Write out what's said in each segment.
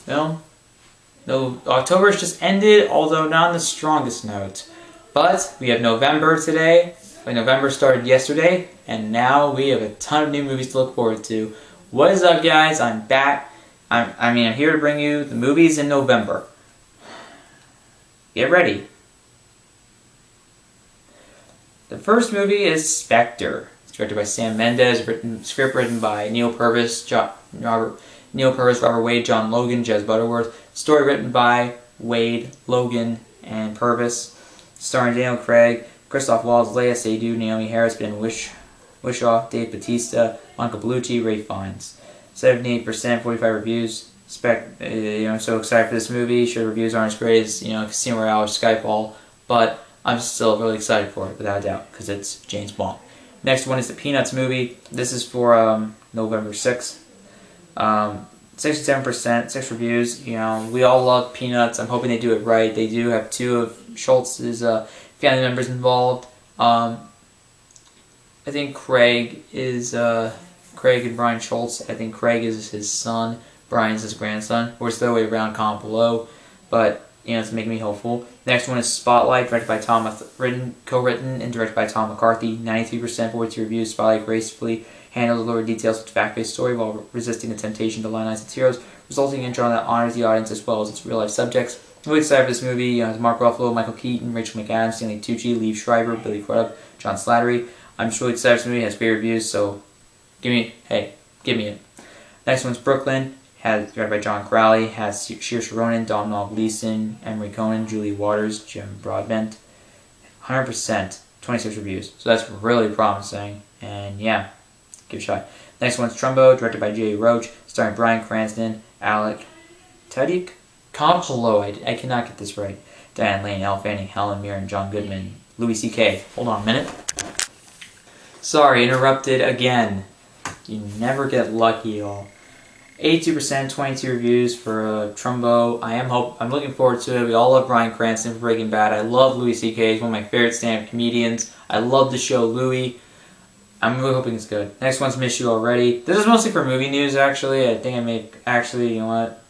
film. No, October's just ended, although not on the strongest note. But we have November today. November started yesterday, and now we have a ton of new movies to look forward to. What is up, guys? I'm back. I'm here to bring you the movies in November. Get ready. The first movie is Spectre. It's directed by Sam Mendes, script written by Neil Purvis, Robert Wade, John Logan, Jez Butterworth. Story written by Wade, Logan, and Purvis. Starring Daniel Craig, Christoph Waltz, Léa Seydoux, Naomi Harris, Ben Whishaw, Dave Bautista, Monica Bellucci, Ray Fiennes. 78%, 45 reviews. I'm so excited for this movie. Sure, reviews aren't as great as Casino Royale or Skyfall, but I'm still really excited for it, without a doubt, because it's James Bond. Next one is the Peanuts movie. This is for November 6th. 67%, 6 reviews. We all love Peanuts. I'm hoping they do it right. They do have 2 of Schultz's family members involved. I think Craig and Brian Schultz. I think Craig is his son, Brian's his grandson, or it's the other way around, comment below. But it's making me hopeful. Next one is Spotlight, directed by co-written and directed by Tom McCarthy. 93%, 42 reviews. Spotlight gracefully handles the lower details of its fact-based story while resisting the temptation to lionize its heroes, resulting in a drama that honors the audience as well as its real-life subjects. I'm really excited for this movie. It's Mark Ruffalo, Michael Keaton, Rachel McAdams, Stanley Tucci, Liev Schreiber, Billy Crudup, John Slattery. I'm just really excited for this movie. It has great reviews, so give me it. Next one's Brooklyn. Directed by John Crowley. Has Saoirse Ronan, Domhnall Gleeson, Emery Cohen, Julie Waters, Jim Broadbent. 100%, 26 reviews. So that's really promising. And yeah, give it a shot. Next one's Trumbo, directed by Jay Roach, starring Bryan Cranston, Alec Tudyk, Campolo, I cannot get this right, Diane Lane, Elle Fanning, Helen Mirren, John Goodman, Louis C.K. Hold on a minute. Sorry, interrupted again. You never get lucky, y'all. 82%, 22 reviews for Trumbo. I'm looking forward to it. We all love Bryan Cranston for Breaking Bad. I love Louis C.K. He's one of my favorite stand-up comedians. I love the show Louis. I'm really hoping it's good. Next one's Miss You Already. This is mostly for movie news, actually. I think you know what?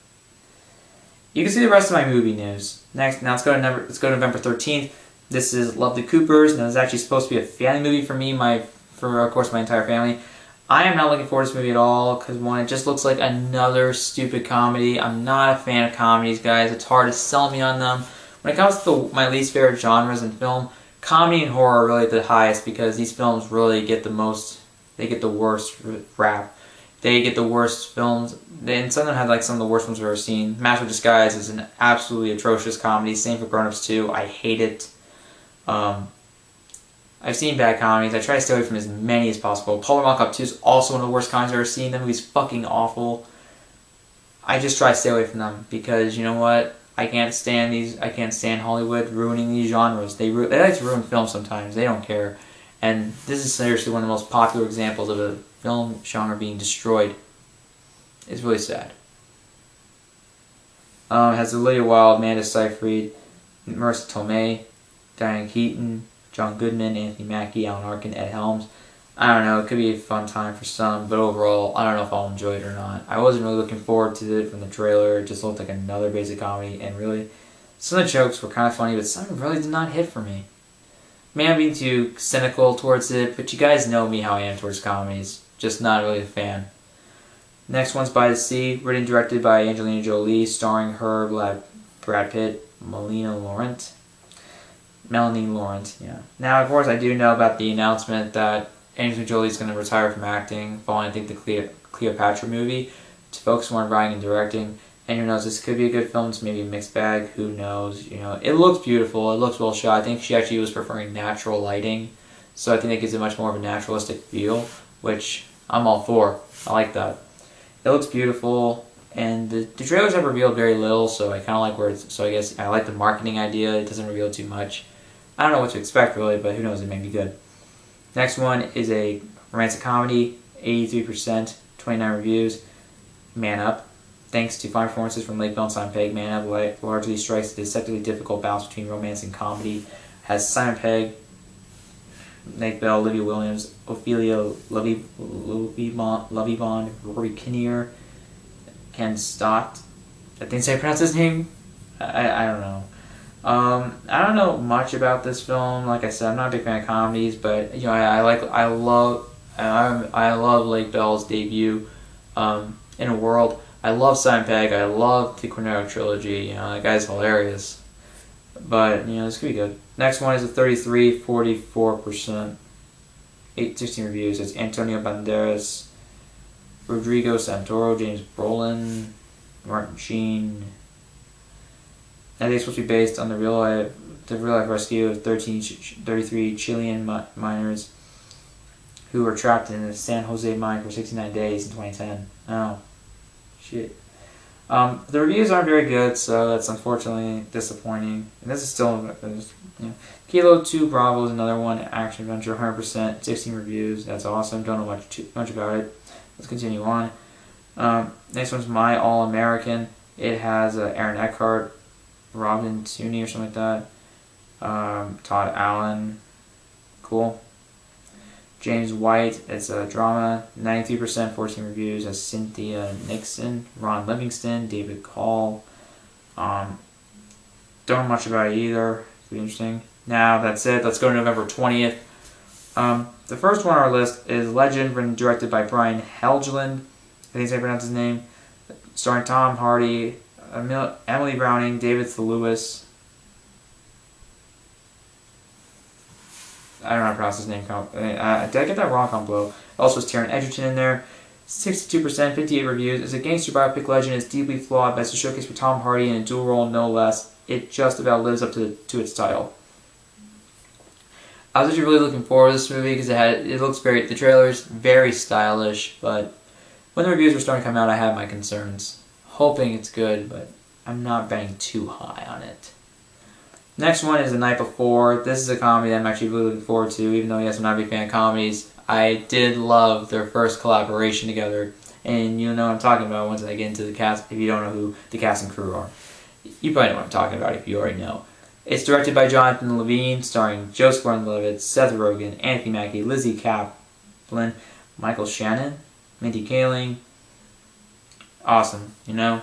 You can see the rest of my movie news. Now let's go to November 13th. This is Love the Coopers. Now, this is actually supposed to be a family movie for me, of course, my entire family. I am not looking forward to this movie at all, because one, it just looks like another stupid comedy. I'm not a fan of comedies, guys. It's hard to sell me on them. When it comes to my least favorite genres in film, comedy and horror are really the highest, because these films really get the worst rap. They get the worst films, and some of them have some of the worst films I've ever seen. Master of Disguise is an absolutely atrocious comedy. Same for Grown Ups 2. I hate it. I've seen bad comedies. I try to stay away from as many as possible. Polar Mall Cop 2 is also one of the worst comedies I've ever seen. That movie's fucking awful. I just try to stay away from them, because you know what? I can't stand Hollywood ruining these genres. They like to ruin film sometimes. They don't care. And this is seriously one of the most popular examples of a film genre being destroyed. It's really sad. It has Olivia Wilde, Amanda Seyfried, Marissa Tomei, Diane Keaton, John Goodman, Anthony Mackie, Alan Arkin, Ed Helms. I don't know, it could be a fun time for some, but overall, I don't know if I'll enjoy it or not. I wasn't really looking forward to it from the trailer. It just looked like another basic comedy, and really, some of the jokes were kind of funny, but some really did not hit for me. May not be too cynical towards it, but you guys know me how I am towards comedies. Just not really a fan. Next one's By the Sea, written and directed by Angelina Jolie, starring her, Brad Pitt, Melanie Laurent, yeah. Now, of course, I do know about the announcement that Angelina Jolie is going to retire from acting, following, I think, the Cleopatra movie, to focus more on writing and directing. And who knows, this could be a good film. It's maybe a mixed bag. Who knows? It looks beautiful. It looks well shot. I think she actually was preferring natural lighting, so I think that gives it much more of a naturalistic feel, which I'm all for. I like that. It looks beautiful, and the trailers have revealed very little, so I kind of like where it's. So I guess I like the marketing idea. It doesn't reveal too much. I don't know what to expect really, but who knows? It may be good. Next one is a romantic comedy. 83%, 29 reviews. Man Up. Thanks to fine performances from Lake Bell and Simon Pegg, Man Up largely strikes the deceptively difficult balance between romance and comedy. Has Simon Pegg, Lake Bell, Olivia Williams, Ophelia Lovibond, Rory Kinnear, Ken Stott, I think I pronounce his name. I don't know. I don't know much about this film. Like I said, I'm not a big fan of comedies, but you know, I love Lake Bell's debut in a world. I love Simon Pegg. I love the Cornetto trilogy. You know, that guy's hilarious. But you know, this could be good. Next one is a 44%, 816 reviews. It's Antonio Banderas, Rodrigo Santoro, James Brolin, Martin Sheen. I think it's supposed to be based on the real life rescue of 33 Chilean miners who were trapped in a San Jose mine for 69 days in 2010. Oh, shit. The reviews aren't very good, so that's unfortunately disappointing. And this is still, you know, Kilo 2 Bravo is another one, action adventure, 100%, 16 reviews. That's awesome. Don't know much about it. Let's continue on. Next one's My All American. It has Aaron Eckhart, Robin Tunney or something like that. Todd Allen. Cool. James White. It's a drama. 93%, 14 reviews. As Cynthia Nixon, Ron Livingston, David Call. Don't know much about it either. It's be interesting. Now that's it. Let's go to November 20th. The first one on our list is Legend, written and directed by Brian Helgeland. I think that's how I pronounce his name. Starring Tom Hardy, Emily Browning, David Thewlis. I don't know how to pronounce his name. Did I get that wrong, Complo? Also has Taron Egerton in there. 62%, 58 reviews. As a gangster biopic, Legend is deeply flawed, but as a showcase for Tom Hardy in a dual role, no less. It just about lives up to its title. I was actually really looking forward to this movie because it looks very, the trailer's very stylish, but when the reviews were starting to come out, I had my concerns. Hoping it's good, but I'm not betting too high on it. Next one is The Night Before. This is a comedy that I'm actually really looking forward to, even though yes, I'm not a big fan of comedies. I did love their first collaboration together, and you know what I'm talking about once I get into the cast, if you don't know who the cast and crew are. You probably know what I'm talking about if you already know. It's directed by Jonathan Levine, starring Joseph Gordon-Levitt, Seth Rogen, Anthony Mackie, Lizzie Kaplan, Michael Shannon, Mindy Kaling. Awesome, you know.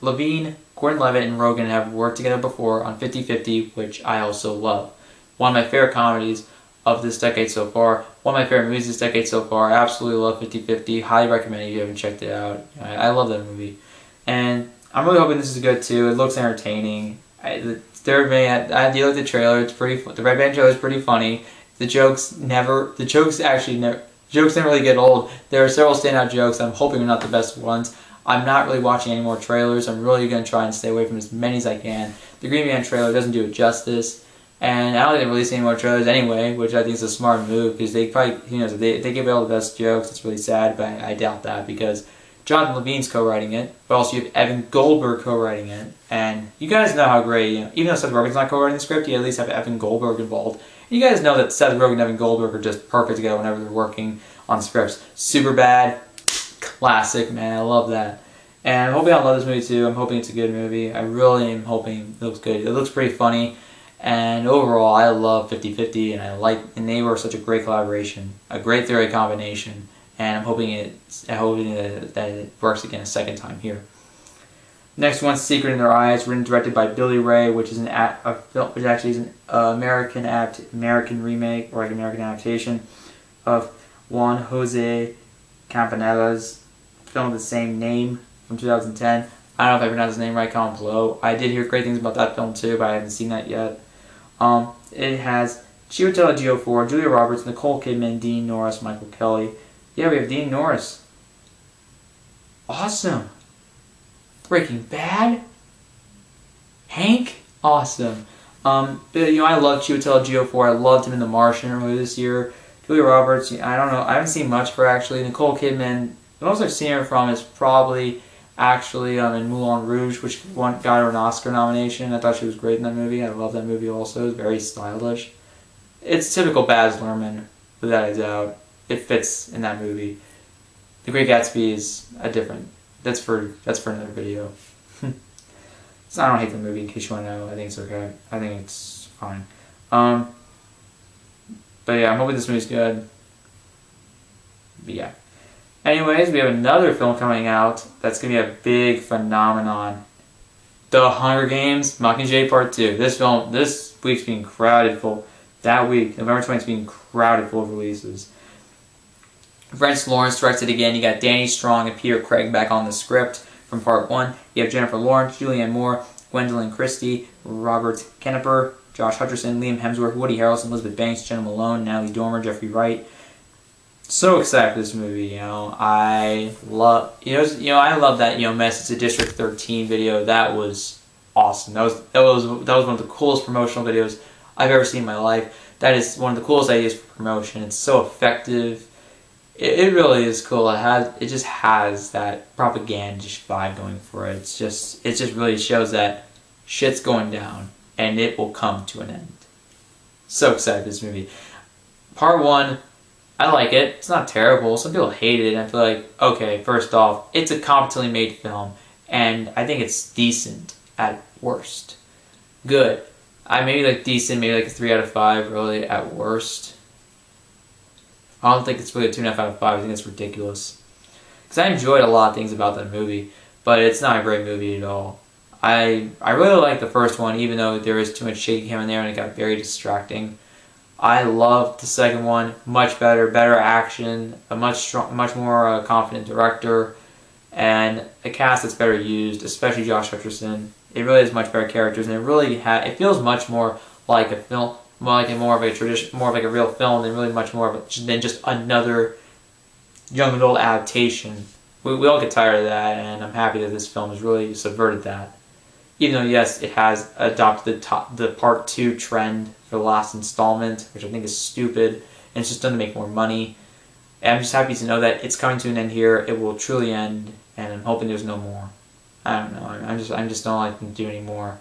Levine, Gordon-Levitt, and Rogen have worked together before on 50-50, which I also love. One of my favorite comedies of this decade so far. One of my favorite movies this decade so far. I absolutely love 50-50. Highly recommend it if you haven't checked it out. I love that movie. And I'm really hoping this is good too. It looks entertaining. The third man, I deal with the trailer. It's pretty. The Red Band trailer is pretty funny. The jokes never really get old. There are several standout jokes. I'm hoping they're not the best ones. I'm not really watching any more trailers. I'm really going to try and stay away from as many as I can. The Green Man trailer doesn't do it justice. And I don't think they're releasing any more trailers anyway, which I think is a smart move because they probably, they give it all the best jokes. It's really sad, but I doubt that because Jonathan Levine's co-writing it, but also you have Evan Goldberg co-writing it. And you guys know how great, even though Seth Rogen's not co-writing the script, you at least have Evan Goldberg involved. And you guys know that Seth Rogen and Evan Goldberg are just perfect together whenever they're working on scripts. Superbad, classic, man, I love that. And I'm hoping I love this movie too. I'm hoping it's a good movie. I really am hoping it looks good. It looks pretty funny. And overall, I love 50-50, and they were such a great collaboration, a great theory combination. And I'm hoping that it works again a second time here. Next one, Secret in Their Eyes, written and directed by Billy Ray, which is actually is an American remake or like American adaptation of Juan Jose Campanella's film of the same name from 2010. I don't know if I pronounced his name right, comment below. I did hear great things about that film too, but I haven't seen that yet. It has Chiwetel Ejiofor, Julia Roberts, Nicole Kidman, Dean Norris, Michael Kelly. Yeah, we have Dean Norris. Awesome. Breaking Bad. Hank. Awesome. But, I love Chiwetel Ejiofor. I loved him in The Martian earlier this year. Julia Roberts. I don't know. I haven't seen much for her actually. Nicole Kidman. The most I've seen her from is probably actually in Moulin Rouge, which got her an Oscar nomination. I thought she was great in that movie. I love that movie also. It was very stylish. It's typical Baz Luhrmann, without a doubt. It fits in that movie. The Great Gatsby is a different. That's for another video. So I don't hate the movie. In case you want to know, I think it's okay. I think it's fine. But yeah, I'm hoping this movie's good. But yeah. Anyways, we have another film coming out that's going to be a big phenomenon. The Hunger Games Mockingjay Part 2. This week's being crowded full. That week, November 20th, is being crowded full of releases. Francis Lawrence directed again. You got Danny Strong and Peter Craig back on the script from Part 1. You have Jennifer Lawrence, Julianne Moore, Gwendolyn Christie, Robert Knepper, Josh Hutcherson, Liam Hemsworth, Woody Harrelson, Elizabeth Banks, Jenna Malone, Natalie Dormer, Jeffrey Wright. So excited for this movie. I love that message to District 13 video. That was awesome. That was one of the coolest promotional videos I've ever seen in my life. That is one of the coolest ideas for promotion. It's so effective. It really is cool. It just has that propagandish vibe going for it. It just really shows that shit's going down and it will come to an end. So excited for this movie. Part 1, I like it. It's not terrible. Some people hate it, and I feel like, okay, first off, it's a competently made film, and I think it's decent at worst. Good. Maybe like decent, maybe like a 3 out of 5, really, at worst. I don't think it's really a 2.5 out of 5. I think it's ridiculous. Because I enjoyed a lot of things about that movie, but it's not a great movie at all. I really like the first one, even though there is too much shaky cam in there and it got very distracting. I loved the second one. Much better action, a much more confident director, and a cast that's better used, especially Josh Hutcherson. It really has much better characters, and it feels much more like a film, more like a real film, than really much more than just another young adult adaptation. We all get tired of that, and I'm happy that this film has really subverted that. Even though, yes, it has adopted the Part 2 trend for the last installment, which I think is stupid, and it's just done to make more money. And I'm just happy to know that it's coming to an end here. It will truly end, and I'm hoping there's no more. I don't know. I just don't like them to do any more.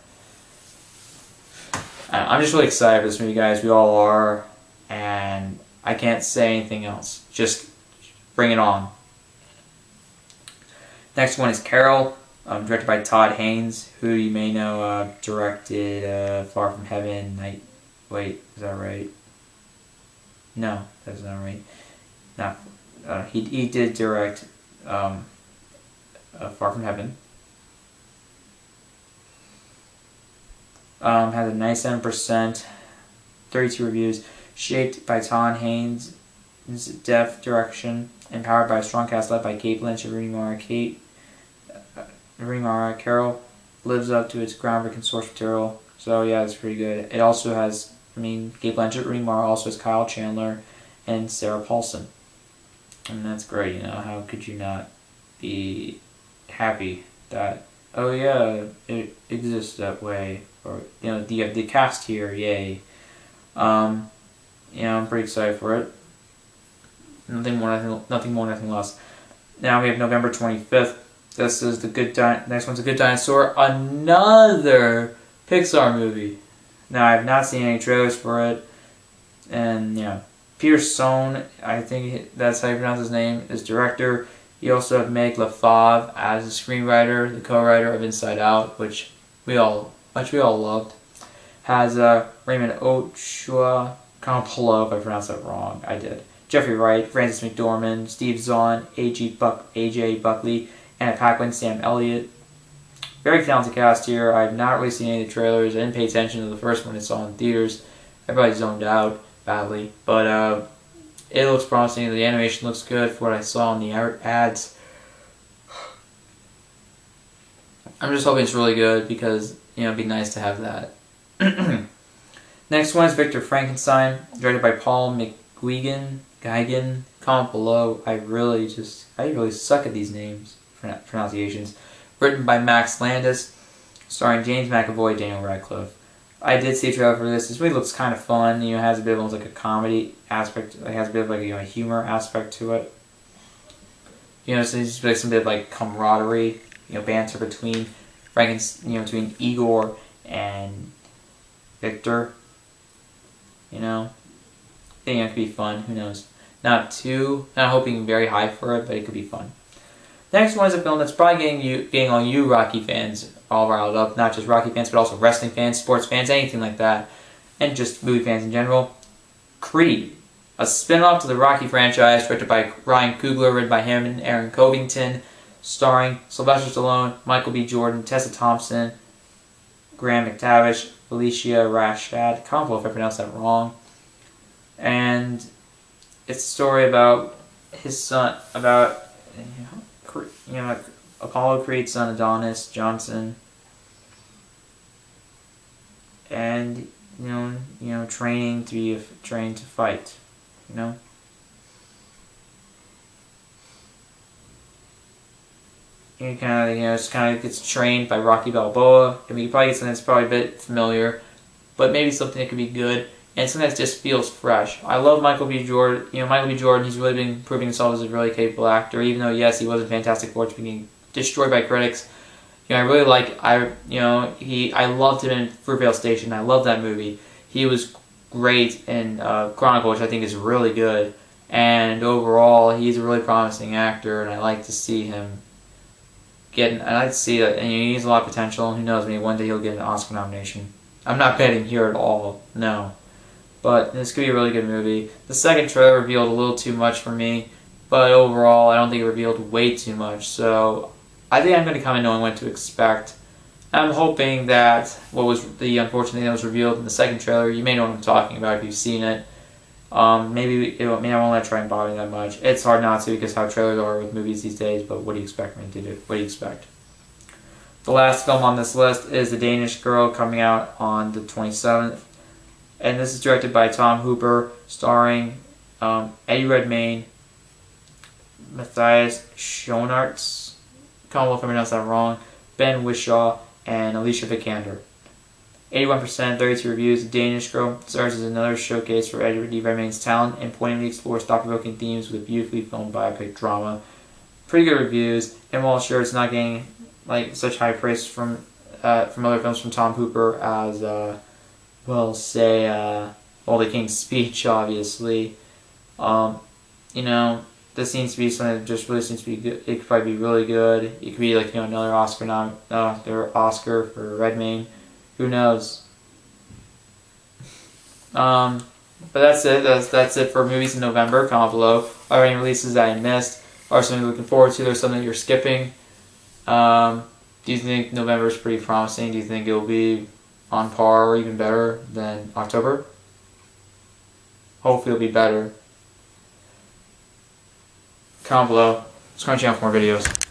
I'm just really excited for this movie, guys. We all are, and I can't say anything else. Just bring it on. Next one is Carol. Directed by Todd Haynes, who you may know directed Far From Heaven. Wait, is that right? No, that's not right. He did direct Far From Heaven. Has a 97%, 32 reviews. Shaped by Todd Haynes' deft direction, empowered by a strong cast led by Cate Blanchett, Rooney Mara. Carol lives up to its groundbreaking source material, so yeah, it's pretty good. It also has, Cate Blanchett, Rooney Mara, also has Kyle Chandler and Sarah Paulson, and that's great. How could you not be happy that, oh yeah, it exists that way, or the cast here, yay. I'm pretty excited for it. Nothing more, nothing less. Now we have November 25th. This is next one's A Good Dinosaur, another Pixar movie. Now, I have not seen any trailers for it, and Peter Sohn, I think that's how you pronounce his name, is director. You also have Meg LaFave as the screenwriter, the co-writer of Inside Out, which we all loved. Has Raymond Ochoa-Campolo, if I pronounced that wrong, I did. Jeffrey Wright, Frances McDormand, Steve Zahn, AJ Buckley, Anna Paquin, Sam Elliott. Very talented cast here. I have not really seen any of the trailers. I didn't pay attention to the first one I saw in theaters. Everybody zoned out badly. But it looks promising. The animation looks good for what I saw in the ads. I'm just hoping it's really good because, it'd be nice to have that. Next one is Victor Frankenstein, directed by Paul McGuigan. Comment below. I really suck at these names. Pronunciations. Written by Max Landis, starring James McAvoy, Daniel Radcliffe. I did see a trailer for this. This movie looks kind of fun. It has a bit of almost like a comedy aspect. It has a bit of like a humor aspect to it. So there's like some bit of like camaraderie, banter between between Igor and Victor. I think it could be fun. Who knows? Not hoping very high for it, but it could be fun. Next one is a film that's probably getting all you Rocky fans all riled up. Not just Rocky fans, but also wrestling fans, sports fans, anything like that. And just movie fans in general. Creed. a spin-off to the Rocky franchise, directed by Ryan Coogler, written by him and Aaron Covington, starring Sylvester Stallone, Michael B. Jordan, Tessa Thompson, Graham McTavish, Felicia Rashad. I can't know if I pronounced that wrong. And it's a story about his son, about Apollo Creed's son Adonis Johnson, and training to be trained to fight. He just kind of gets trained by Rocky Balboa. I mean, you probably get something that's probably a bit familiar, but maybe something that could be good, and something that just feels fresh. I love Michael B. Jordan. Michael B. Jordan, he's really been proving himself as a really capable actor, even though, yes, he wasn't Fantastic Four, being destroyed by critics. I really like, I loved him in Fruitvale Station. I love that movie. He was great in Chronicle, which I think is really good. And overall, he's a really promising actor, and I like to see him I like to see that, and he has a lot of potential, and who knows, maybe one day he'll get an Oscar nomination. I'm not betting here at all, no. But this could be a really good movie. The second trailer revealed a little too much for me, but overall, I don't think it revealed way too much, so I think I'm going to come in knowing what to expect. I'm hoping that what was the unfortunate thing that was revealed in the second trailer, you may know what I'm talking about if you've seen it. Maybe I won't let it try and bother me that much. It's hard not to because how trailers are with movies these days, but what do you expect me to do? What do you expect? The last film on this list is The Danish Girl, coming out on the 27th. And this is directed by Tom Hooper, starring Eddie Redmayne, Matthias Schoenaerts, I can't know if I pronounced that wrong, Ben Whishaw, and Alicia Vikander. 81%, 32 reviews. The Danish Girl serves as another showcase for Eddie Redmayne's talent and poignantly explores thought-provoking themes with a beautifully filmed biopic drama. Pretty good reviews, and while sure it's not getting such high praise from other films from Tom Hooper as All the King's Speech, obviously. This seems to be something that just really seems to be good. It could probably be really good. It could be another Oscar for Redmayne. Who knows? But that's it. That's it for movies in November. Comment below. Are there any releases that I missed? Are something you're looking forward to? There's something you're skipping. Do you think November is pretty promising? Do you think it will be on par or even better than October? Hopefully it'll be better. Comment below. Subscribe to my channel for more videos.